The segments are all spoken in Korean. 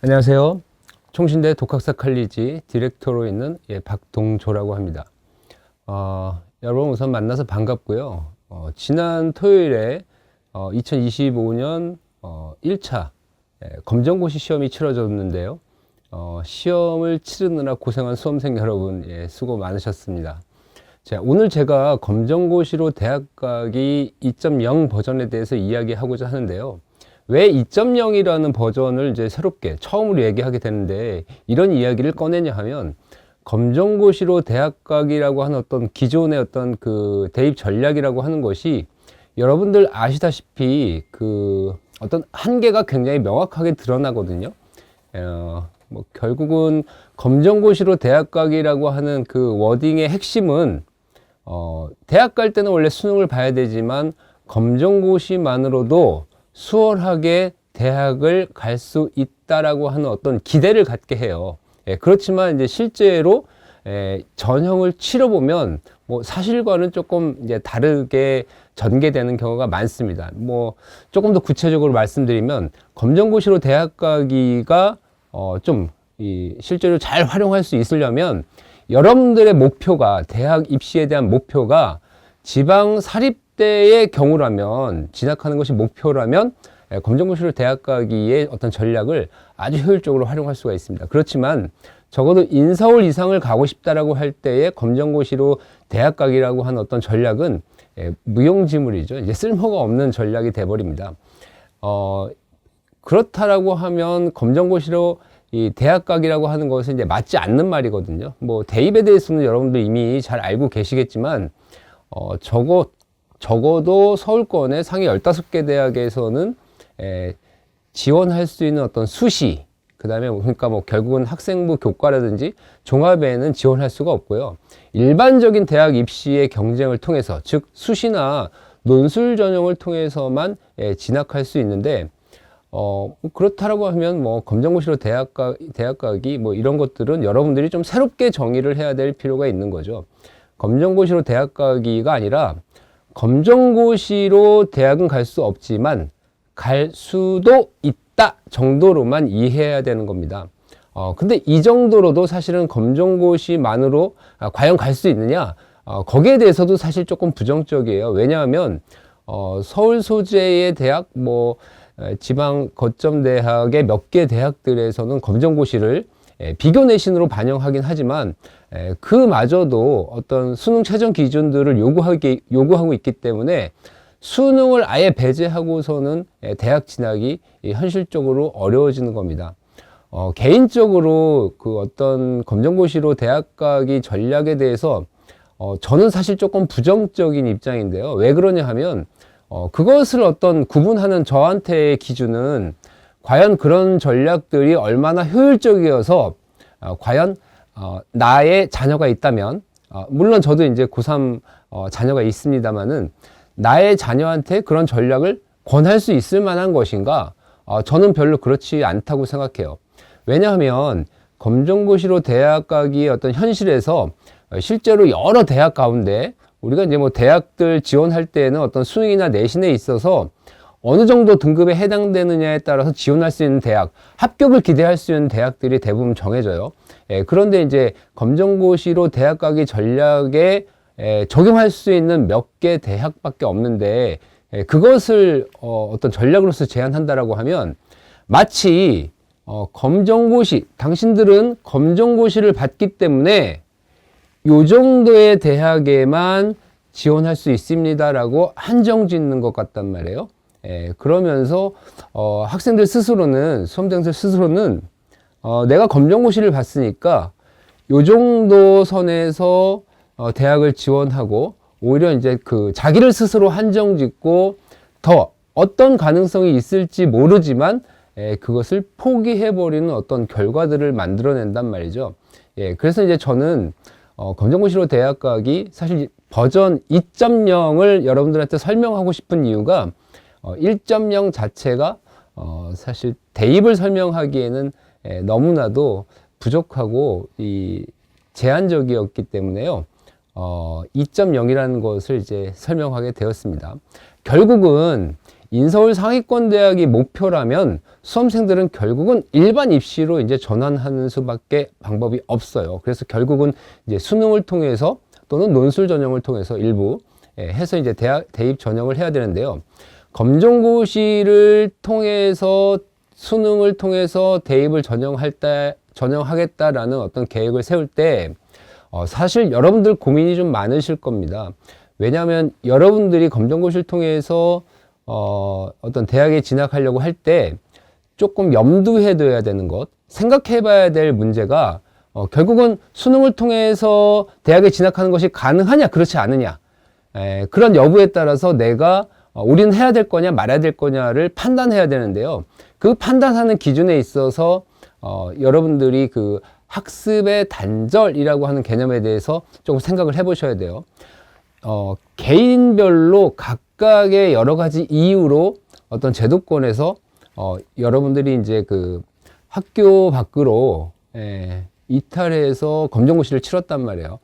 안녕하세요. 총신대 독학사 칼리지 디렉터로 있는 박동조라고 합니다. 여러분 우선 만나서 반갑고요. 지난 토요일에 2025년 1차 검정고시 시험이 치러졌는데요. 시험을 치르느라 고생한 수험생 여러분 수고 많으셨습니다. 자, 오늘 제가 검정고시로 대학 가기 2.0 버전에 대해서 이야기하고자 하는데요. 왜 2.0이라는 버전을 이제 새롭게 처음으로 얘기하게 되는데 이런 이야기를 꺼내냐 하면 검정고시로 대학 가기라고 하는 어떤 기존의 어떤 그 대입 전략이라고 하는 것이 여러분들 아시다시피 그 어떤 한계가 굉장히 명확하게 드러나거든요. 뭐 결국은 검정고시로 대학 가기라고 하는 그 워딩의 핵심은 대학 갈 때는 원래 수능을 봐야 되지만 검정고시만으로도 수월하게 대학을 갈 수 있다라고 하는 어떤 기대를 갖게 해요. 그렇지만 이제 실제로 전형을 치러보면 뭐 사실과는 조금 이제 다르게 전개되는 경우가 많습니다. 뭐 조금 더 구체적으로 말씀드리면 검정고시로 대학 가기가 실제로 잘 활용할 수 있으려면 여러분들의 목표가 대학 입시에 대한 목표가 지방 사립대의 경우라면 진학하는 것이 목표라면 검정고시로 대학 가기의 어떤 전략을 아주 효율적으로 활용할 수가 있습니다. 그렇지만 적어도 인서울 이상을 가고 싶다라고 할 때에 검정고시로 대학 가기라고 하는 어떤 전략은 무용지물이죠. 이제 쓸모가 없는 전략이 돼버립니다. 그렇다라고 하면 검정고시로 이 대학 가기라고 하는 것은 이제 맞지 않는 말이거든요. 뭐 대입에 대해서는 여러분들 이미 잘 알고 계시겠지만 적어도 서울권의 상위 15개 대학에서는 지원할 수 있는 어떤 수시, 그 다음에 그러니까 뭐 결국은 학생부 교과라든지 종합에는 지원할 수가 없고요. 일반적인 대학 입시의 경쟁을 통해서, 즉 수시나 논술 전형을 통해서만 진학할 수 있는데 그렇다라고 하면 뭐 검정고시로 대학 가기 뭐 이런 것들은 여러분들이 좀 새롭게 정의를 해야 될 필요가 있는 거죠. 검정고시로 대학 가기가 아니라 검정고시로 대학은 갈 수 없지만 갈 수도 있다 정도로만 이해해야 되는 겁니다. 근데 이 정도로도 사실은 검정고시만으로 과연 갈 수 있느냐? 거기에 대해서도 사실 조금 부정적이에요. 왜냐하면 서울 소재의 대학, 뭐 지방 거점 대학의 몇 개 대학들에서는 검정고시를 비교 내신으로 반영하긴 하지만 그마저도 어떤 수능 최저 기준들을 요구하고 있기 때문에 수능을 아예 배제하고서는 대학 진학이 현실적으로 어려워지는 겁니다. 개인적으로 그 어떤 검정고시로 대학 가기 전략에 대해서 저는 사실 조금 부정적인 입장인데요. 왜 그러냐 하면 그것을 어떤 구분하는 저한테의 기준은 과연 그런 전략들이 얼마나 효율적이어서 과연 나의 자녀가 있다면 물론 저도 이제 고3 자녀가 있습니다만은 나의 자녀한테 그런 전략을 권할 수 있을 만한 것인가? 저는 별로 그렇지 않다고 생각해요. 왜냐하면 검정고시로 대학 가기의 어떤 현실에서 실제로 여러 대학 가운데 우리가 이제 뭐 대학들 지원할 때는 어떤 수능이나 내신에 있어서 어느 정도 등급에 해당되느냐에 따라서 지원할 수 있는 대학, 합격을 기대할 수 있는 대학들이 대부분 정해져요. 그런데 이제 검정고시로 대학 가기 전략에 적용할 수 있는 몇 개 대학밖에 없는데 그것을 어떤 전략으로서 제안한다라고 하면 마치 검정고시, 당신들은 검정고시를 봤기 때문에 요 정도의 대학에만 지원할 수 있습니다라고 한정 짓는 것 같단 말이에요. 그러면서 학생들 스스로는, 수험생들 스스로는 내가 검정고시를 봤으니까 요 정도 선에서 대학을 지원하고 오히려 이제 그 자기를 스스로 한정 짓고 더 어떤 가능성이 있을지 모르지만 그것을 포기해버리는 어떤 결과들을 만들어낸단 말이죠. 그래서 이제 저는 검정고시로 대학 가기 사실 버전 2.0을 여러분들한테 설명하고 싶은 이유가 1.0 자체가 사실 대입을 설명하기에는 너무나도 부족하고 제한적이었기 때문에요. 2.0이라는 것을 이제 설명하게 되었습니다. 결국은 인서울 상위권 대학이 목표라면 수험생들은 결국은 일반 입시로 이제 전환하는 수밖에 방법이 없어요. 그래서 결국은 이제 수능을 통해서 또는 논술 전형을 통해서 일부 해서 이제 대입 전형을 해야 되는데요. 검정고시를 통해서 수능을 통해서 대입을 전형하겠다라는 어떤 계획을 세울 때 사실 여러분들 고민이 좀 많으실 겁니다. 왜냐하면 여러분들이 검정고시를 통해서 어떤 대학에 진학하려고 할 때 조금 염두해 둬야 되는 것, 생각해 봐야 될 문제가 결국은 수능을 통해서 대학에 진학하는 것이 가능하냐 그렇지 않느냐, 그런 여부에 따라서 내가 우리는 해야 될 거냐 말아야 될 거냐를 판단해야 되는데요. 그 판단하는 기준에 있어서 여러분들이 그 학습의 단절이라고 하는 개념에 대해서 조금 생각을 해 보셔야 돼요. 개인별로 각각의 여러 가지 이유로 어떤 제도권에서 여러분들이 이제 그 학교 밖으로 이탈해서 검정고시를 치렀단 말이에요.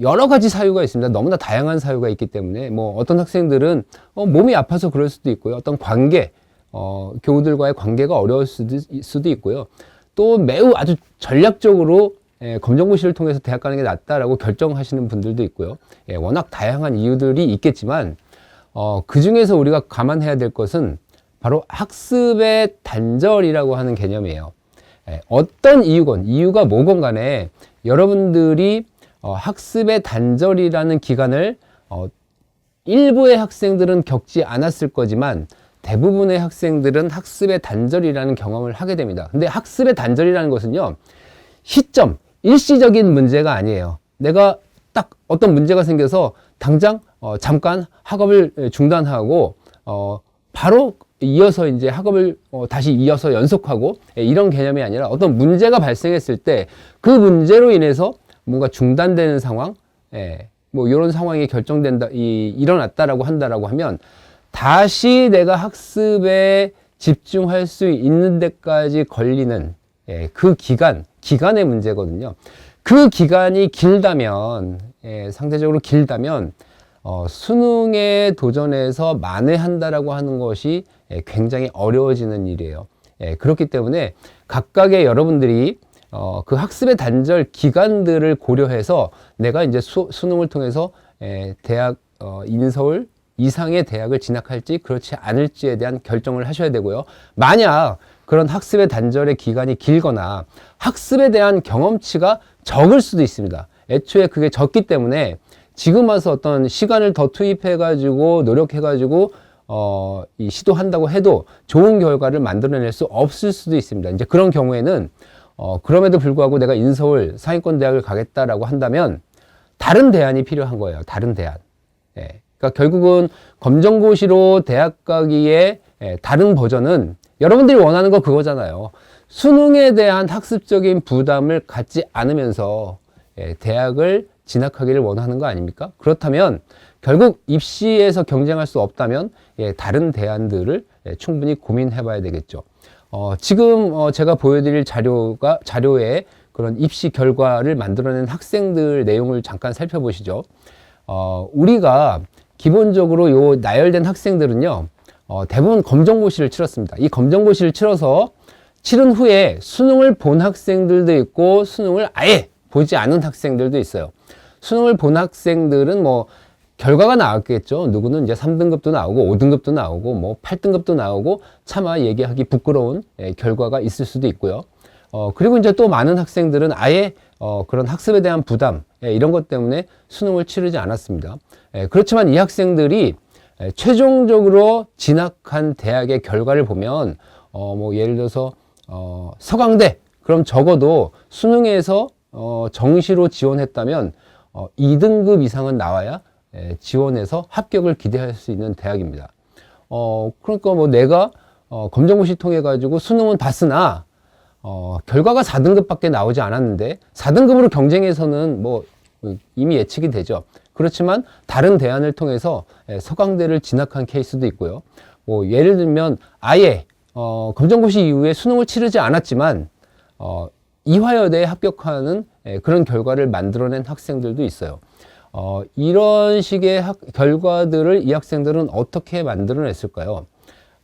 여러 가지 사유가 있습니다. 너무나 다양한 사유가 있기 때문에 뭐 어떤 학생들은 몸이 아파서 그럴 수도 있고요. 어떤 관계, 교우들과의 관계가 어려울 수도 있고요. 또 매우 아주 전략적으로 검정고시를 통해서 대학 가는 게 낫다라고 결정하시는 분들도 있고요. 워낙 다양한 이유들이 있겠지만 그 중에서 우리가 감안해야 될 것은 바로 학습의 단절이라고 하는 개념이에요. 어떤 이유가 뭐건 간에 여러분들이 학습의 단절이라는 기간을 일부의 학생들은 겪지 않았을 거지만 대부분의 학생들은 학습의 단절이라는 경험을 하게 됩니다. 근데 학습의 단절이라는 것은요, 시점, 일시적인 문제가 아니에요. 내가 딱 어떤 문제가 생겨서 당장 잠깐 학업을 중단하고 바로 이어서 이제 학업을 다시 이어서 연속하고 이런 개념이 아니라 어떤 문제가 발생했을 때 그 문제로 인해서 뭔가 중단되는 상황, 뭐 이런 상황이 일어났다라고 한다라고 하면 다시 내가 학습에 집중할 수 있는 데까지 걸리는 그 기간의 문제거든요. 그 기간이 길다면, 상대적으로 길다면 수능에 도전해서 만회한다라고 하는 것이 굉장히 어려워지는 일이에요. 그렇기 때문에 각각의 여러분들이 그 학습의 단절 기간들을 고려해서 내가 이제 수능을 통해서 대학 인서울 이상의 대학을 진학할지 그렇지 않을지에 대한 결정을 하셔야 되고요. 만약 그런 학습의 단절의 기간이 길거나 학습에 대한 경험치가 적을 수도 있습니다. 애초에 그게 적기 때문에 지금 와서 어떤 시간을 더 투입해가지고 노력해가지고 시도한다고 해도 좋은 결과를 만들어낼 수 없을 수도 있습니다. 이제 그런 경우에는 그럼에도 불구하고 내가 인서울 상위권 대학을 가겠다라고 한다면 다른 대안이 필요한 거예요. 다른 대안. 그러니까 결국은 검정고시로 대학 가기에 다른 버전은 여러분들이 원하는 거 그거잖아요. 수능에 대한 학습적인 부담을 갖지 않으면서 대학을 진학하기를 원하는 거 아닙니까? 그렇다면 결국 입시에서 경쟁할 수 없다면 다른 대안들을 충분히 고민해 봐야 되겠죠. 지금 제가 보여드릴 자료에 그런 입시 결과를 만들어낸 학생들 내용을 잠깐 살펴보시죠. 우리가 기본적으로 요 나열된 학생들은요, 대부분 검정고시를 치렀습니다. 이 검정고시를 치른 후에 수능을 본 학생들도 있고 수능을 아예 보지 않은 학생들도 있어요. 수능을 본 학생들은 뭐 결과가 나왔겠죠. 누구는 이제 3등급도 나오고 5등급도 나오고 뭐 8등급도 나오고 차마 얘기하기 부끄러운 결과가 있을 수도 있고요. 그리고 이제 또 많은 학생들은 아예 그런 학습에 대한 부담 이런 것 때문에 수능을 치르지 않았습니다. 그렇지만 이 학생들이 최종적으로 진학한 대학의 결과를 보면 뭐 예를 들어서 서강대, 그럼 적어도 수능에서 정시로 지원했다면 2등급 이상은 나와야 지원해서 합격을 기대할 수 있는 대학입니다. 그러니까 뭐 내가 검정고시 통해 가지고 수능은 봤으나 결과가 4등급밖에 나오지 않았는데 4등급으로 경쟁해서는 뭐 이미 예측이 되죠. 그렇지만 다른 대안을 통해서 서강대를 진학한 케이스도 있고요. 뭐 예를 들면 아예 검정고시 이후에 수능을 치르지 않았지만 이화여대에 합격하는 그런 결과를 만들어낸 학생들도 있어요. 이런 식의 결과들을 이 학생들은 어떻게 만들어냈을까요?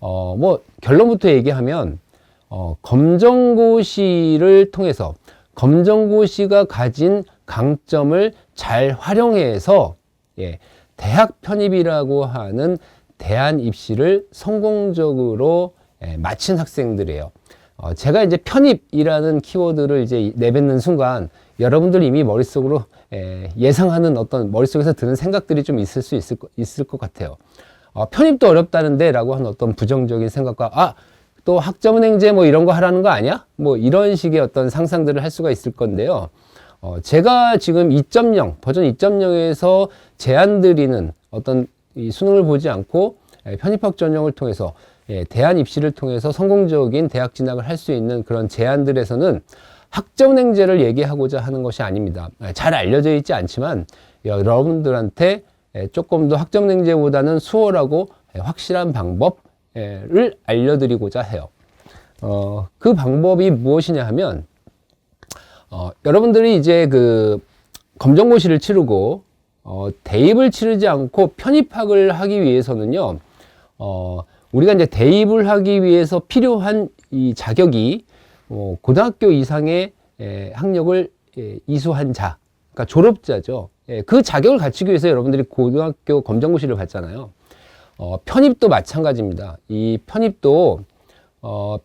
뭐 결론부터 얘기하면 검정고시를 통해서 검정고시가 가진 강점을 잘 활용해서 대학 편입이라고 하는 대안 입시를 성공적으로 마친 학생들이에요. 제가 이제 편입이라는 키워드를 이제 내뱉는 순간 여러분들이 이미 머릿속으로 예상하는 어떤 머릿속에서 드는 생각들이 좀 있을 것 같아요. 편입도 어렵다는데 라고 하는 어떤 부정적인 생각과 또 학점은행제 뭐 이런 거 하라는 거 아니야? 뭐 이런 식의 어떤 상상들을 할 수가 있을 건데요. 제가 지금 2.0 버전 2.0에서 제안 드리는 어떤 이 수능을 보지 않고 편입학 전형을 통해서 대안 입시를 통해서 성공적인 대학 진학을 할 수 있는 그런 제안들에서는 학점은행제를 얘기하고자 하는 것이 아닙니다. 잘 알려져 있지 않지만 여러분들한테 조금 더 학점은행제보다는 수월하고 확실한 방법을 알려드리고자 해요. 그 방법이 무엇이냐 하면 여러분들이 이제 그 검정고시를 치르고 대입을 치르지 않고 편입학을 하기 위해서는요, 우리가 이제 대입을 하기 위해서 필요한 이 자격이 고등학교 이상의 학력을 이수한 자, 그러니까 졸업자죠. 그 자격을 갖추기 위해서 여러분들이 고등학교 검정고시를 봤잖아요. 편입도 마찬가지입니다. 이 편입도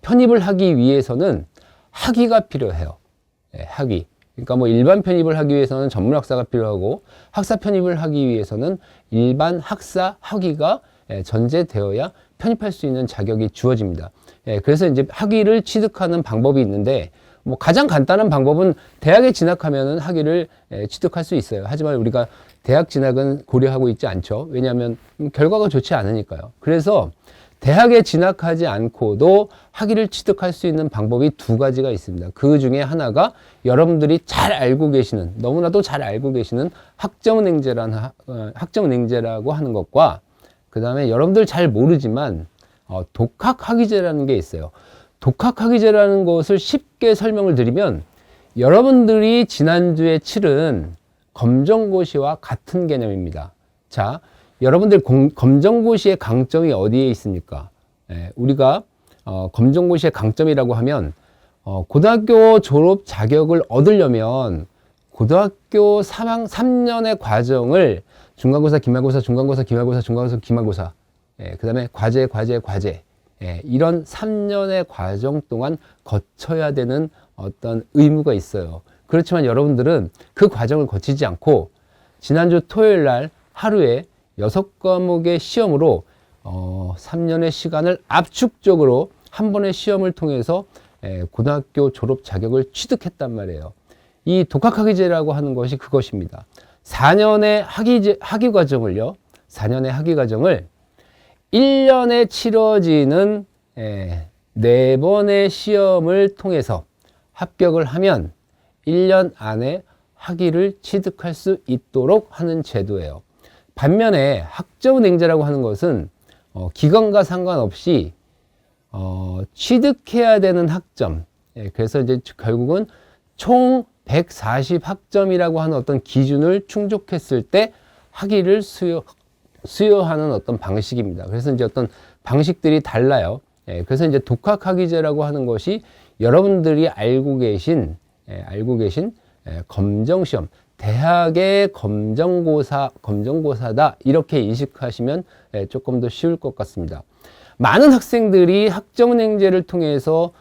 편입을 하기 위해서는 학위가 필요해요. 학위. 그러니까 뭐 일반 편입을 하기 위해서는 전문학사가 필요하고 학사 편입을 하기 위해서는 일반 학사 학위가 전제되어야 편입할 수 있는 자격이 주어집니다. 그래서 이제 학위를 취득하는 방법이 있는데 뭐 가장 간단한 방법은 대학에 진학하면은 학위를 취득할 수 있어요. 하지만 우리가 대학 진학은 고려하고 있지 않죠. 왜냐하면 결과가 좋지 않으니까요. 그래서 대학에 진학하지 않고도 학위를 취득할 수 있는 방법이 두 가지가 있습니다. 그 중에 하나가 여러분들이 잘 알고 계시는, 너무나도 잘 알고 계시는 학점은행제라고 하는 것과 그 다음에 여러분들 잘 모르지만 독학학위제라는 게 있어요. 독학학위제라는 것을 쉽게 설명을 드리면 여러분들이 지난주에 치른 검정고시와 같은 개념입니다. 자, 여러분들 검정고시의 강점이 어디에 있습니까? 우리가 검정고시의 강점이라고 하면 고등학교 졸업 자격을 얻으려면 고등학교 3년의 과정을 중간고사, 기말고사, 중간고사, 기말고사, 중간고사, 기말고사, 그 다음에 과제, 이런 3년의 과정 동안 거쳐야 되는 어떤 의무가 있어요. 그렇지만 여러분들은 그 과정을 거치지 않고 지난주 토요일 날 하루에 6과목의 시험으로 3년의 시간을 압축적으로 한 번의 시험을 통해서 고등학교 졸업 자격을 취득했단 말이에요. 이 독학학위제라고 하는 것이 그것입니다. 4년의 학위 과정을요, 4년의 학위 과정을 1년에 치러지는 4번의 시험을 통해서 합격을 하면 1년 안에 학위를 취득할 수 있도록 하는 제도예요. 반면에 학점은행제라고 하는 것은 기간과 상관없이 취득해야 되는 학점, 그래서 이제 결국은 총 140학점이라고 하는 어떤 기준을 충족했을 때 학위를 수여하는 어떤 방식입니다. 그래서 이제 어떤 방식들이 달라요. 그래서 이제 독학학위제라고 하는 것이 여러분들이 알고 계신 검정시험, 대학의 검정고사다 이렇게 인식하시면 조금 더 쉬울 것 같습니다. 많은 학생들이 학점은행제를 통해서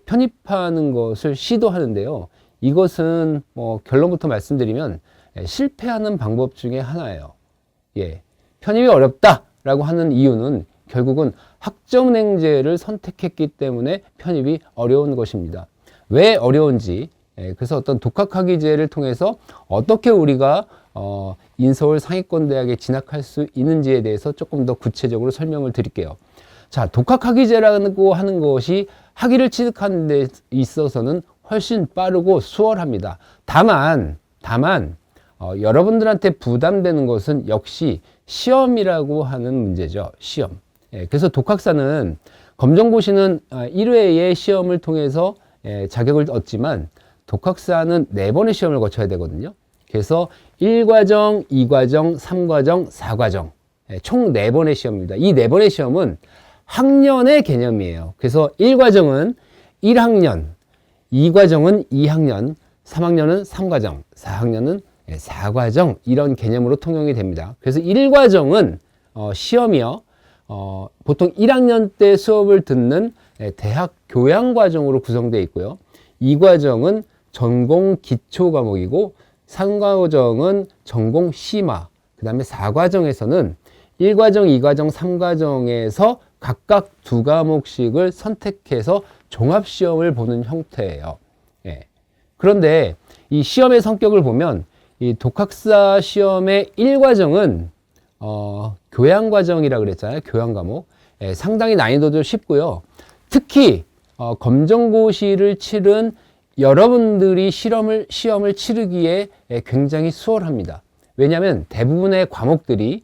편입하는 것을 시도하는데요. 이것은 뭐 결론부터 말씀드리면 실패하는 방법 중에 하나예요. 편입이 어렵다라고 하는 이유는 결국은 학점은행제를 선택했기 때문에 편입이 어려운 것입니다. 왜 어려운지, 그래서 어떤 독학학위제를 통해서 어떻게 우리가 인서울 상위권대학에 진학할 수 있는지에 대해서 조금 더 구체적으로 설명을 드릴게요. 자, 독학학위제라고 하는 것이 학위를 취득하는 데 있어서는 훨씬 빠르고 수월합니다. 다만 여러분들한테 부담되는 것은 역시 시험이라고 하는 문제죠. 시험. 그래서 독학사는 검정고시는 1회의 시험을 통해서 자격을 얻지만 독학사는 4번의 시험을 거쳐야 되거든요. 그래서 1과정, 2과정, 3과정, 4과정 총 4번의 시험입니다. 이 4번의 시험은 학년의 개념이에요. 그래서 1과정은 1학년, 2과정은 2학년, 3학년은 3과정, 4학년은 4과정 이런 개념으로 통용이 됩니다. 그래서 1과정은 시험이요. 보통 1학년 때 수업을 듣는 대학 교양과정으로 구성되어 있고요. 2과정은 전공 기초 과목이고 3과정은 전공 심화, 그 다음에 4과정에서는 1과정, 2과정, 3과정에서 각각 2과목씩을 선택해서 종합시험을 보는 형태예요. 예. 그런데 이 시험의 성격을 보면 이 독학사 시험의 1과정은 교양과정이라 그랬잖아요. 교양과목. 예, 상당히 난이도도 쉽고요. 특히 검정고시를 치른 여러분들이 시험을 치르기에 굉장히 수월합니다. 왜냐하면 대부분의 과목들이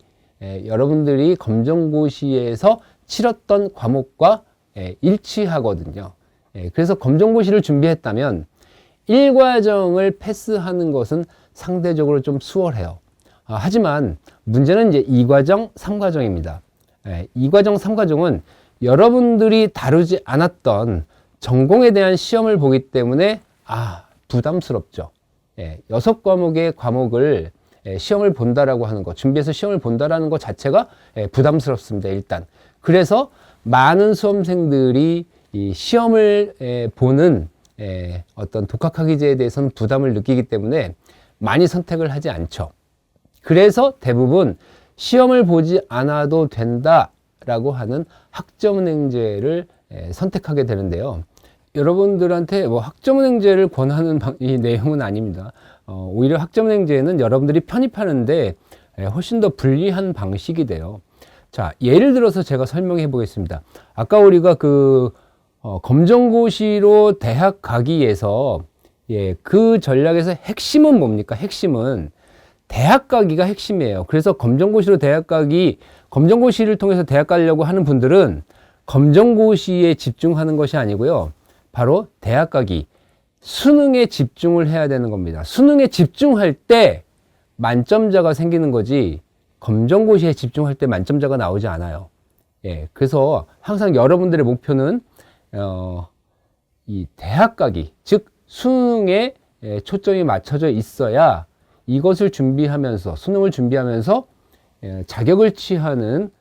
여러분들이 검정고시에서 치렀던 과목과 일치하거든요. 그래서 검정고시를 준비했다면 1과정을 패스하는 것은 상대적으로 좀 수월해요. 하지만 문제는 이제 2과정, 3과정입니다. 2과정, 3과정은 여러분들이 다루지 않았던 전공에 대한 시험을 보기 때문에 부담스럽죠. 6과목의 과목을 시험을 본다라고 하는 것, 준비해서 시험을 본다라는 것 자체가 부담스럽습니다. 일단. 그래서 많은 수험생들이 이 시험을 보는 어떤 독학학위제에 대해서는 부담을 느끼기 때문에 많이 선택을 하지 않죠. 그래서 대부분 시험을 보지 않아도 된다라고 하는 학점은행제를 선택하게 되는데요. 여러분들한테 뭐 학점은행제를 권하는 이 내용은 아닙니다. 오히려 학점은행제는 여러분들이 편입하는데 훨씬 더 불리한 방식이 돼요. 자, 예를 들어서 제가 설명해 보겠습니다. 아까 우리가 검정고시로 대학 가기 위해서 그 전략에서 핵심은 뭡니까? 핵심은 대학 가기가 핵심이에요. 그래서 검정고시를 통해서 대학 가려고 하는 분들은 검정고시에 집중하는 것이 아니고요. 바로 대학 가기, 수능에 집중을 해야 되는 겁니다. 수능에 집중할 때 만점자가 생기는 거지 검정고시에 집중할 때 만점자가 나오지 않아요. 그래서 항상 여러분들의 목표는 이 대학 가기, 즉 수능에 초점이 맞춰져 있어야 이것을 준비하면서 수능을 준비하면서 자격을 취하는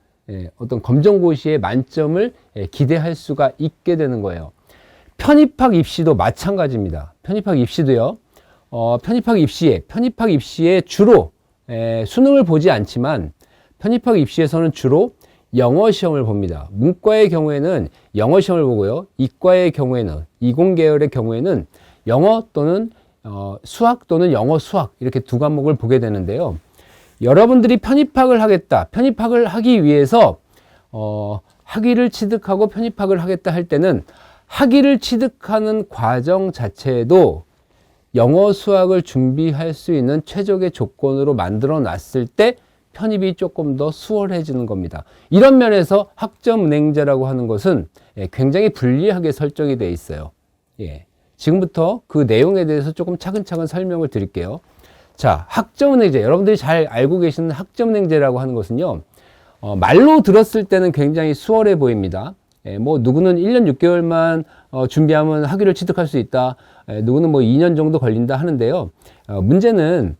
어떤 검정고시의 만점을 기대할 수가 있게 되는 거예요. 편입학 입시도 마찬가지입니다. 편입학 입시도요. 편입학 입시에 주로 수능을 보지 않지만 편입학 입시에서는 주로 영어 시험을 봅니다. 문과의 경우에는 영어 시험을 보고요. 이과의 경우에는 이공계열의 경우에는 영어 또는 수학 또는 영어 수학 이렇게 2과목을 보게 되는데요. 여러분들이 편입학을 하기 위해서 학위를 취득하고 편입학을 하겠다 할 때는 학위를 취득하는 과정 자체도 영어 수학을 준비할 수 있는 최적의 조건으로 만들어 놨을 때 편입이 조금 더 수월해지는 겁니다. 이런 면에서 학점은행제라고 하는 것은 굉장히 불리하게 설정이 되어 있어요. 지금부터 그 내용에 대해서 조금 차근차근 설명을 드릴게요. 자, 학점은행제, 여러분들이 잘 알고 계시는 학점은행제라고 하는 것은요, 말로 들었을 때는 굉장히 수월해 보입니다. 뭐 누구는 1년 6개월만 준비하면 학위를 취득할 수 있다. 누구는 뭐 2년 정도 걸린다 하는데요. 문제는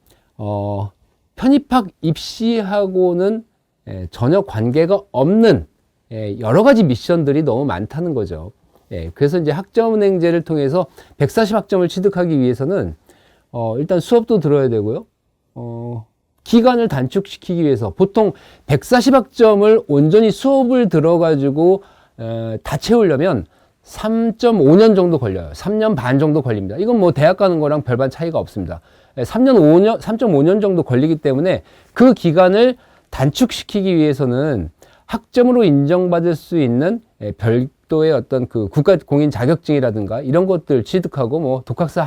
편입학 입시하고는 전혀 관계가 없는 여러 가지 미션들이 너무 많다는 거죠. 그래서 이제 학점은행제를 통해서 140학점을 취득하기 위해서는 일단 수업도 들어야 되고요. 기간을 단축시키기 위해서 보통 140학점을 온전히 수업을 들어가지고 다 채우려면 3.5년 정도 걸려요. 3년 반 정도 걸립니다. 이건 뭐 대학 가는 거랑 별반 차이가 없습니다. 3.5년 정도 걸리기 때문에 그 기간을 단축시키기 위해서는 학점으로 인정받을 수 있는 별도의 어떤 그 국가 공인 자격증이라든가 이런 것들 취득하고 뭐 독학사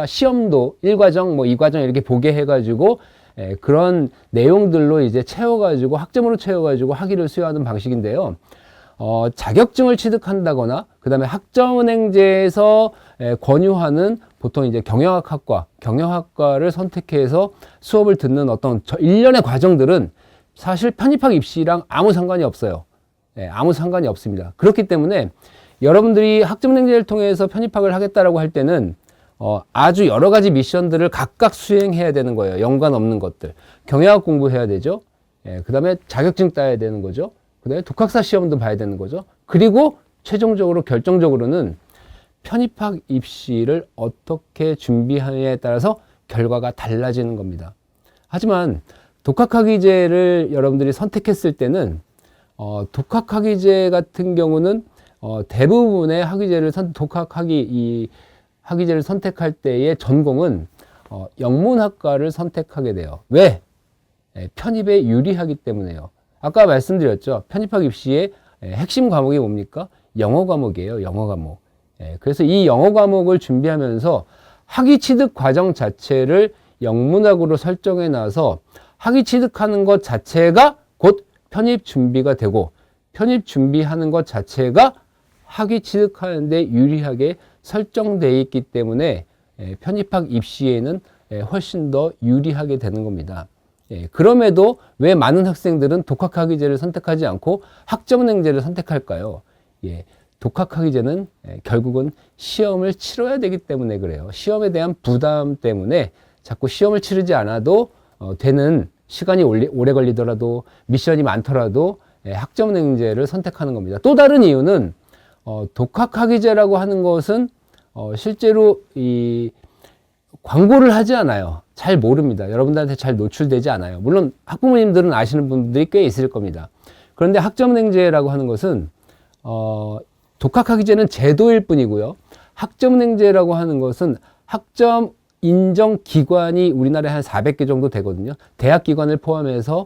시험도 1과정 뭐 2과정 이렇게 보게 해가지고 그런 내용들로 이제 채워가지고 학점으로 채워가지고 학위를 수여하는 방식인데요. 자격증을 취득한다거나 그 다음에 학점은행제에서 권유하는 보통 이제 경영학과를 선택해서 수업을 듣는 어떤 일련의 과정들은 사실 편입학 입시랑 아무 상관이 없어요. 예, 아무 상관이 없습니다. 그렇기 때문에 여러분들이 학점냉제를 통해서 편입학을 하겠다라고 할 때는 아주 여러 가지 미션들을 각각 수행해야 되는 거예요. 연관 없는 것들. 경영학 공부해야 되죠. 예, 그 다음에 자격증 따야 되는 거죠. 그 다음에 독학사 시험도 봐야 되는 거죠. 그리고 최종적으로 결정적으로는 편입학 입시를 어떻게 준비하느냐에 따라서 결과가 달라지는 겁니다. 하지만 독학학위제를 여러분들이 선택했을 때는 독학학위제 같은 경우는 대부분의 이 학위제를 선택할 때의 전공은 영문학과를 선택하게 돼요. 왜? 편입에 유리하기 때문에요. 아까 말씀드렸죠. 편입학 입시의 핵심 과목이 뭡니까? 영어 과목이에요. 영어 과목. 그래서 이 영어 과목을 준비하면서 학위 취득 과정 자체를 영문학으로 설정해 놔서 학위 취득하는 것 자체가 곧 편입 준비가 되고, 편입 준비하는 것 자체가 학위 취득하는데 유리하게 설정되어 있기 때문에 편입학 입시에는 훨씬 더 유리하게 되는 겁니다. 그럼에도 왜 많은 학생들은 독학학위제를 선택하지 않고 학점은행제를 선택할까요? 독학학위제는 결국은 시험을 치러야 되기 때문에 그래요. 시험에 대한 부담 때문에 자꾸 시험을 치르지 않아도 되는, 시간이 오래 걸리더라도 미션이 많더라도 학점은행제를 선택하는 겁니다. 또 다른 이유는 독학학위제라고 하는 것은 실제로 이 광고를 하지 않아요. 잘 모릅니다. 여러분들한테 잘 노출되지 않아요. 물론 학부모님들은 아시는 분들이 꽤 있을 겁니다. 그런데 학점은행제라고 하는 것은 독학학위제는 제도일 뿐이고요. 학점은행제라고 하는 것은 학점 인정 기관이 우리나라에 한 400개 정도 되거든요. 대학 기관을 포함해서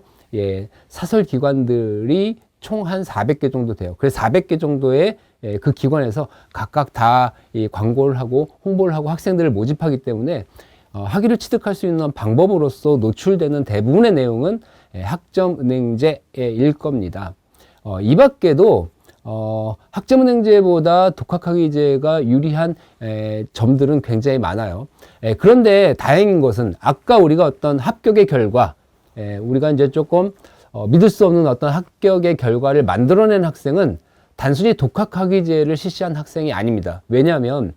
사설 기관들이 총 한 400개 정도 돼요. 그래서 400개 정도의 그 기관에서 각각 다 이 광고를 하고 홍보를 하고 학생들을 모집하기 때문에 학위를 취득할 수 있는 방법으로서 노출되는 대부분의 내용은 학점은행제일 겁니다. 이 밖에도 학점은행제보다 독학학위제가 유리한 점들은 굉장히 많아요. 그런데 다행인 것은 아까 우리가 어떤 합격의 결과, 우리가 이제 조금 믿을 수 없는 어떤 합격의 결과를 만들어낸 학생은 단순히 독학학위제를 실시한 학생이 아닙니다. 왜냐하면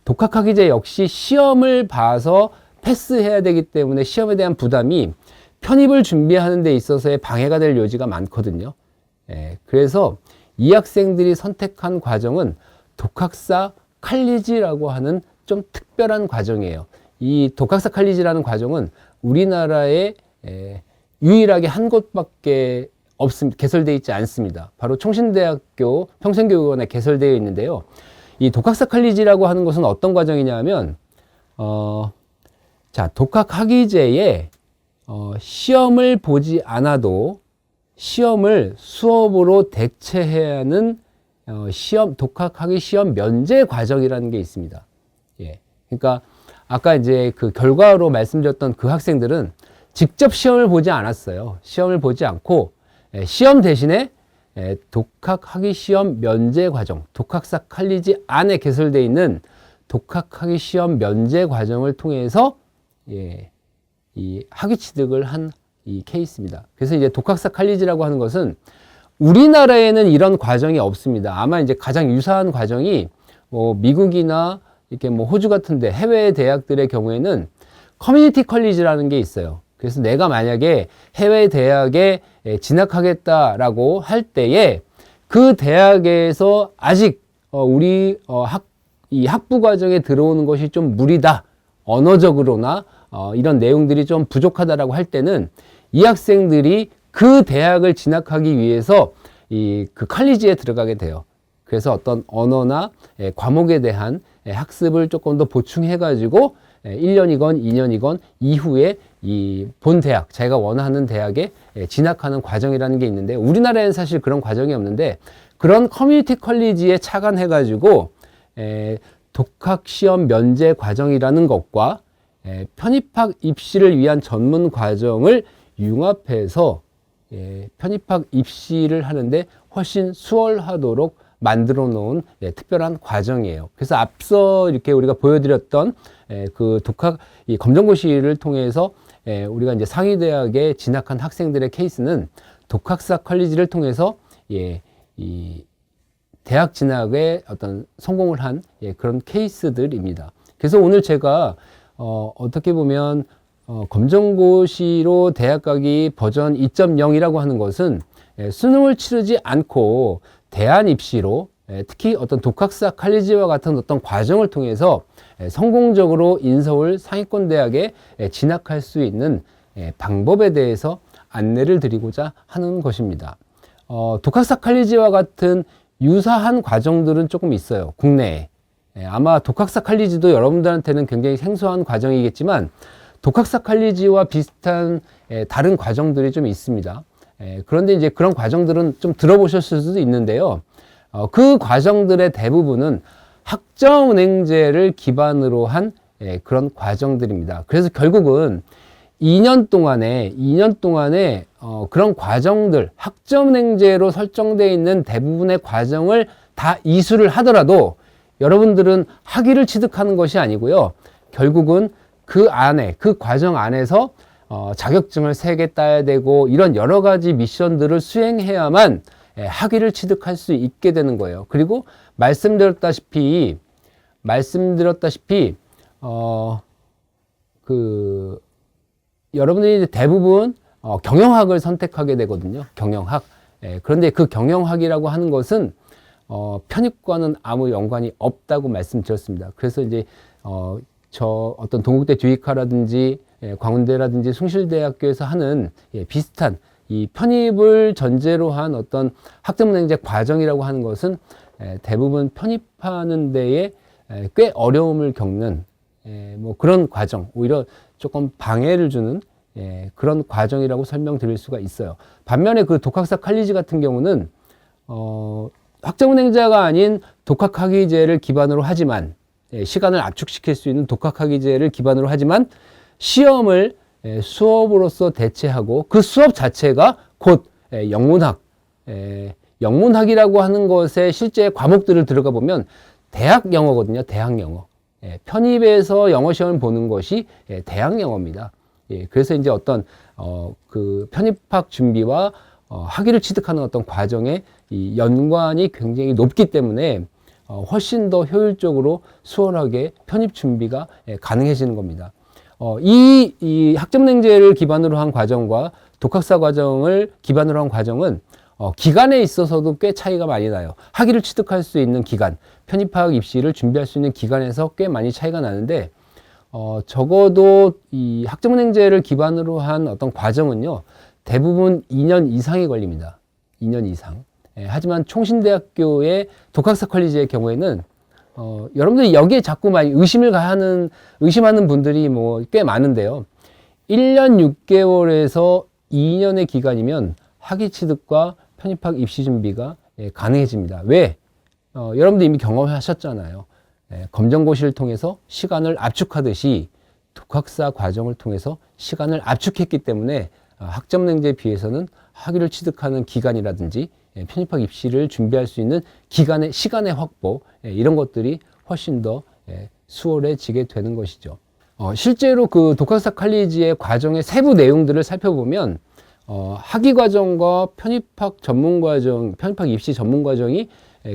독학학위제 역시 시험을 봐서 패스해야 되기 때문에 시험에 대한 부담이 편입을 준비하는 데 있어서의 방해가 될 여지가 많거든요. 그래서 이 학생들이 선택한 과정은 독학사 칼리지라고 하는 좀 특별한 과정이에요. 이 독학사 칼리지라는 과정은 우리나라에 유일하게 한 곳밖에 개설되어 있지 않습니다. 바로 총신대학교 평생교육원에 개설되어 있는데요. 이 독학사 칼리지라고 하는 것은 어떤 과정이냐 하면, 독학학위제에 시험을 보지 않아도 시험을 수업으로 대체해야 하는 독학학위 시험 면제 과정이라는 게 있습니다. 그러니까 아까 이제 그 결과로 말씀드렸던 그 학생들은 직접 시험을 보지 않았어요. 시험을 보지 않고 시험 대신에 독학학위 시험 면제 과정, 독학사 칼리지 안에 개설되어 있는 독학학위 시험 면제 과정을 통해서 이 학위 취득을 한 이 케이스입니다. 그래서 이제 독학사 칼리지라고 하는 것은 우리나라에는 이런 과정이 없습니다. 아마 이제 가장 유사한 과정이 미국이나 이렇게 호주 같은데 해외 대학들의 경우에는 커뮤니티 컬리지라는 게 있어요. 그래서 내가 만약에 해외 대학에 진학하겠다라고 할 때에 그 대학에서 아직 이 학부 과정에 들어오는 것이 좀 무리다, 언어적으로나 이런 내용들이 좀 부족하다라고 할 때는 이 학생들이 그 대학을 진학하기 위해서 그 칼리지에 들어가게 돼요. 그래서 어떤 언어나 과목에 대한 학습을 조금 더 보충해가지고 1년이건 2년이건 이후에 이 본 대학, 자기가 원하는 대학에 진학하는 과정이라는 게 있는데, 우리나라에는 사실 그런 과정이 없는데, 그런 커뮤니티 컬리지에 착안해가지고 독학시험 면제 과정이라는 것과 편입학 입시를 위한 전문 과정을 융합해서 편입학 입시를 하는데 훨씬 수월하도록 만들어 놓은 특별한 과정이에요. 그래서 앞서 이렇게 우리가 보여드렸던 그 이 검정고시를 통해서 우리가 이제 상위대학에 진학한 학생들의 케이스는 독학사 컬리지를 통해서 이 대학 진학에 어떤 성공을 한 그런 케이스들입니다. 그래서 오늘 제가 어떻게 보면 검정고시로 대학 가기 버전 2.0이라고 하는 것은 수능을 치르지 않고 대안 입시로 특히 어떤 독학사 칼리지와 같은 어떤 과정을 통해서 성공적으로 인서울 상위권 대학에 진학할 수 있는 방법에 대해서 안내를 드리고자 하는 것입니다. 독학사 칼리지와 같은 유사한 과정들은 조금 있어요. 국내에. 아마 독학사 칼리지도 여러분들한테는 굉장히 생소한 과정이겠지만 독학사 칼리지와 비슷한 다른 과정들이 좀 있습니다. 그런데 이제 그런 과정들은 좀 들어보셨을 수도 있는데요. 그 과정들의 대부분은 학점은행제를 기반으로 한 그런 과정들입니다. 그래서 결국은 2년 동안에 그런 과정들, 학점은행제로 설정되어 있는 대부분의 과정을 다 이수를 하더라도 여러분들은 학위를 취득하는 것이 아니고요. 결국은 그 안에, 그 과정 안에서 자격증을 3개 따야 되고 이런 여러 가지 미션들을 수행해야만 학위를 취득할 수 있게 되는 거예요. 그리고 말씀드렸다시피 여러분들이 대부분 경영학을 선택하게 되거든요. 경영학. 그런데 그 경영학이라고 하는 것은 편입과는 아무 연관이 없다고 말씀드렸습니다. 그래서 이제 어떤 동국대 뒤이카라든지 광운대라든지 숭실대학교에서 하는 비슷한 이 편입을 전제로 한 어떤 학점은행제 과정이라고 하는 것은 대부분 편입하는 데에 꽤 어려움을 겪는 뭐 그런 과정, 오히려 조금 방해를 주는 그런 과정이라고 설명드릴 수가 있어요. 반면에 그 독학사 칼리지 같은 경우는 학점은행제가 아닌 독학학위제를 기반으로 하지만 시간을 압축시킬 수 있는 독학학위제를 기반으로 하지만 시험을 수업으로서 대체하고 그 수업 자체가 곧 영문학, 영문학이라고 하는 것의 실제 과목들을 들어가 보면 대학 영어거든요. 대학 영어. 편입에서 영어 시험을 보는 것이 대학 영어입니다. 그래서 이제 어떤 그 편입학 준비와 학위를 취득하는 어떤 과정의 이 연관이 굉장히 높기 때문에 훨씬 더 효율적으로 수월하게 편입 준비가 가능해지는 겁니다. 이 학점은행제를 기반으로 한 과정과 독학사 과정을 기반으로 한 과정은 기간에 있어서도 꽤 차이가 많이 나요. 학위를 취득할 수 있는 기간, 편입학 입시를 준비할 수 있는 기간에서 꽤 많이 차이가 나는데 적어도 이 학점은행제를 기반으로 한 어떤 과정은요, 대부분 2년 이상이 걸립니다. 2년 이상. 하지만 총신대학교의 독학사 컬리지의 경우에는 여러분들이 여기에 자꾸 많이 의심하는 분들이 뭐 꽤 많은데요. 1년 6개월에서 2년의 기간이면 학위 취득과 편입학 입시 준비가 가능해집니다. 왜? 여러분들 이미 경험하셨잖아요. 검정고시를 통해서 시간을 압축하듯이 독학사 과정을 통해서 시간을 압축했기 때문에 학점은행제에 비해서는 학위를 취득하는 기간이라든지 편입학 입시를 준비할 수 있는 시간의 확보, 이런 것들이 훨씬 더 수월해지게 되는 것이죠. 실제로 그 독학사 칼리지의 과정의 세부 내용들을 살펴보면 학위 과정과 편입학 전문 과정, 편입학 입시 전문 과정이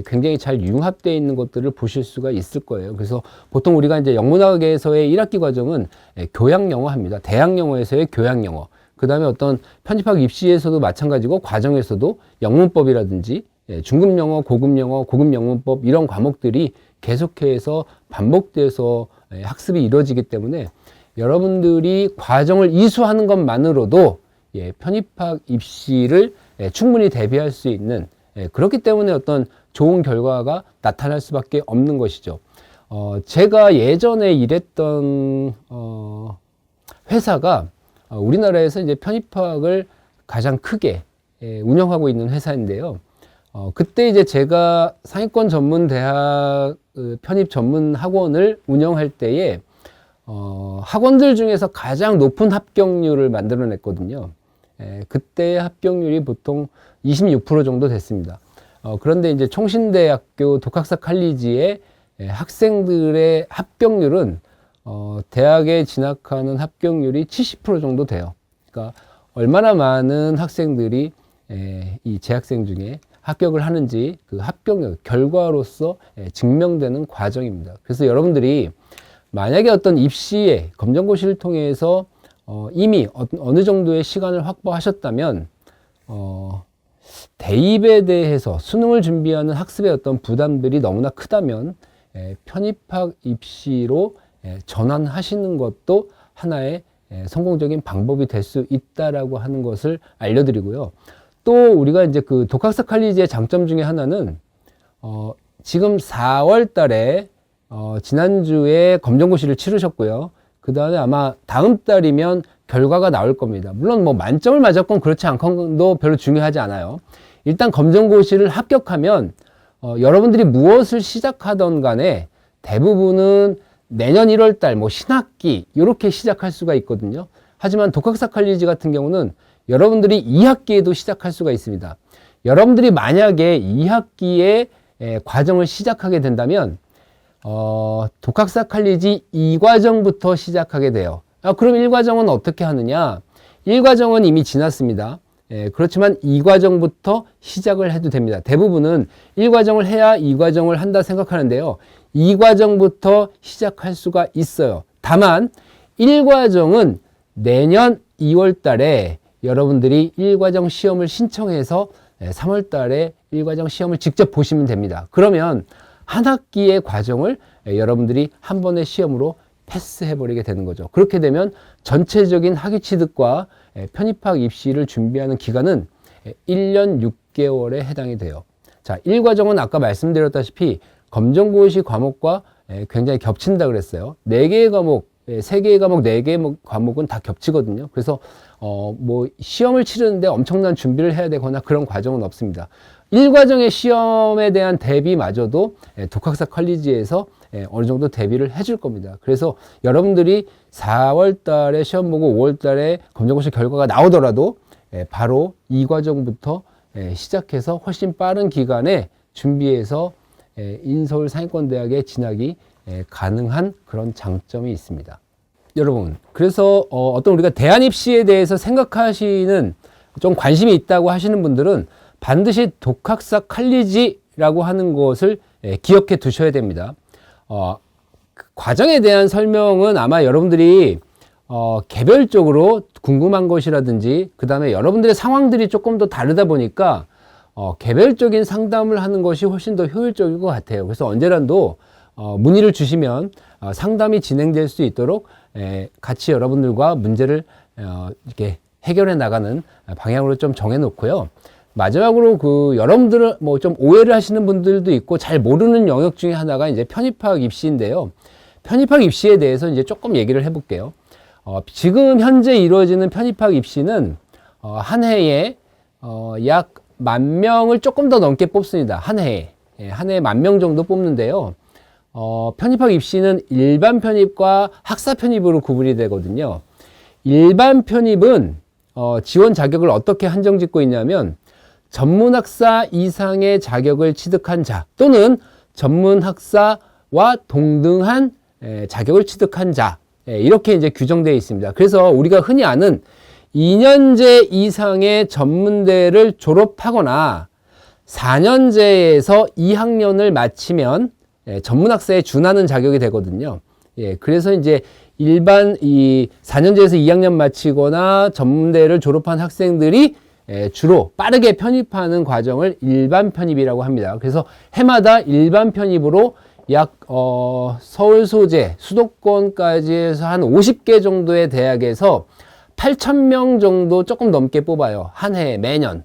굉장히 잘 융합되어 있는 것들을 보실 수가 있을 거예요. 그래서 보통 우리가 이제 영문학에서의 1학기 과정은 교양 영어 합니다. 대학 영어에서의 교양 영어. 그 다음에 어떤 편입학 입시에서도 마찬가지고 과정에서도 영문법이라든지 중급 영어, 고급 영어, 고급 영문법 이런 과목들이 계속해서 반복돼서 학습이 이루어지기 때문에 여러분들이 과정을 이수하는 것만으로도 편입학 입시를 충분히 대비할 수 있는, 그렇기 때문에 어떤 좋은 결과가 나타날 수밖에 없는 것이죠. 제가 예전에 일했던 회사가 우리나라에서 이제 편입학을 가장 크게 운영하고 있는 회사인데요. 그때 이제 제가 상위권 전문 대학 편입 전문 학원을 운영할 때에 학원들 중에서 가장 높은 합격률을 만들어냈거든요. 그때 합격률이 보통 26% 정도 됐습니다. 그런데 이제 총신대학교 독학사 칼리지의 학생들의 합격률은 대학에 진학하는 합격률이 70% 정도 돼요. 그러니까 얼마나 많은 학생들이 이 재학생 중에 합격을 하는지 그 합격률, 결과로서 증명되는 과정입니다. 그래서 여러분들이 만약에 어떤 입시에 검정고시를 통해서 이미 어느 정도의 시간을 확보하셨다면 대입에 대해서 수능을 준비하는 학습의 어떤 부담들이 너무나 크다면 편입학 입시로 전환하시는 것도 하나의 성공적인 방법이 될 수 있다라고 하는 것을 알려드리고요. 또 우리가 이제 그 독학사 칼리지의 장점 중에 하나는 지금 4월 달에 지난주에 검정고시를 치르셨고요. 그 다음에 아마 다음 달이면 결과가 나올 겁니다. 물론 뭐 만점을 맞았건 그렇지 않건도 별로 중요하지 않아요. 일단 검정고시를 합격하면 여러분들이 무엇을 시작하던 간에 대부분은 내년 1월 달 뭐 신학기 이렇게 시작할 수가 있거든요. 하지만 독학사 칼리지 같은 경우는 여러분들이 2학기에도 시작할 수가 있습니다. 여러분들이 만약에 2학기에 과정을 시작하게 된다면 독학사 칼리지 2과정부터 시작하게 돼요. 그럼 1과정은 어떻게 하느냐? 1과정은 이미 지났습니다. 그렇지만 2과정부터 시작을 해도 됩니다. 대부분은 1과정을 해야 2과정을 한다 생각하는데요. 2과정부터 시작할 수가 있어요. 다만 1과정은 내년 2월 달에 여러분들이 1과정 시험을 신청해서 3월 달에 1과정 시험을 직접 보시면 됩니다. 그러면 한 학기의 과정을 여러분들이 한 번의 시험으로 패스해버리게 되는 거죠. 그렇게 되면 전체적인 학위 취득과 편입학 입시를 준비하는 기간은 1년 6개월에 해당이 돼요. 자, 1과정은 아까 말씀드렸다시피 검정고시 과목과 굉장히 겹친다 그랬어요. 4개의 과목, 3개의 과목, 4개의 과목은 다 겹치거든요. 그래서 뭐 시험을 치르는데 엄청난 준비를 해야 되거나 그런 과정은 없습니다. 1과정의 시험에 대한 대비마저도 독학사 칼리지에서 어느 정도 대비를 해줄 겁니다. 그래서 여러분들이 4월 달에 시험 보고 5월 달에 검정고시 결과가 나오더라도 바로 2과정부터 시작해서 훨씬 빠른 기간에 준비해서 인서울 상위권대학에 진학이 가능한 그런 장점이 있습니다. 여러분, 그래서 어떤 우리가 대안입시에 대해서 생각하시는 좀 관심이 있다고 하시는 분들은 반드시 독학사 칼리지라고 하는 것을 기억해 두셔야 됩니다. 그 과정에 대한 설명은 아마 여러분들이 개별적으로 궁금한 것이라든지 그 다음에 여러분들의 상황들이 조금 더 다르다 보니까 개별적인 상담을 하는 것이 훨씬 더 효율적일 것 같아요. 그래서 언제라도 문의를 주시면 상담이 진행될 수 있도록 같이 여러분들과 문제를 이렇게 해결해 나가는 방향으로 좀 정해 놓고요. 마지막으로 그 여러분들은 뭐 좀 오해를 하시는 분들도 있고 잘 모르는 영역 중에 하나가 이제 편입학 입시인데요. 편입학 입시에 대해서 이제 조금 얘기를 해볼게요. 지금 현재 이루어지는 편입학 입시는 한 해에 약 10,000명을 조금 더 넘게 뽑습니다. 한 해에. 한 해에 10,000명 정도 뽑는데요. 편입학 입시는 일반 편입과 학사 편입으로 구분이 되거든요. 일반 편입은 지원 자격을 어떻게 한정 짓고 있냐면 전문학사 이상의 자격을 취득한 자 또는 전문학사와 동등한 자격을 취득한 자 이렇게 이제 규정되어 있습니다. 그래서 우리가 흔히 아는 2년제 이상의 전문대를 졸업하거나 4년제에서 2학년을 마치면 전문학사에 준하는 자격이 되거든요. 그래서 이제 일반 이 4년제에서 2학년 마치거나 전문대를 졸업한 학생들이 주로 빠르게 편입하는 과정을 일반 편입이라고 합니다. 그래서 해마다 일반 편입으로 약 서울 소재 수도권까지 해서 한 50개 정도의 대학에서 8,000명 정도 조금 넘게 뽑아요. 한 해 매년.